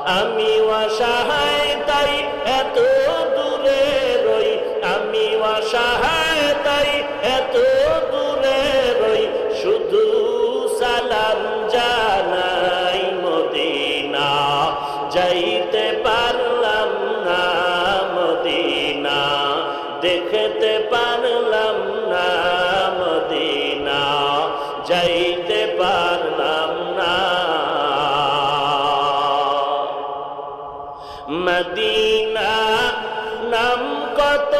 আমি অসহায় তাই এত দূরে রই, আমি অসহায় তাই এত দূরে রই, শুধু সালাম জানাই মদিনা, যাইতে পারলাম না মদিনা, দেখতে পারলাম না মদিনা, যাইতে পারলাম না। মদিনা নাম কত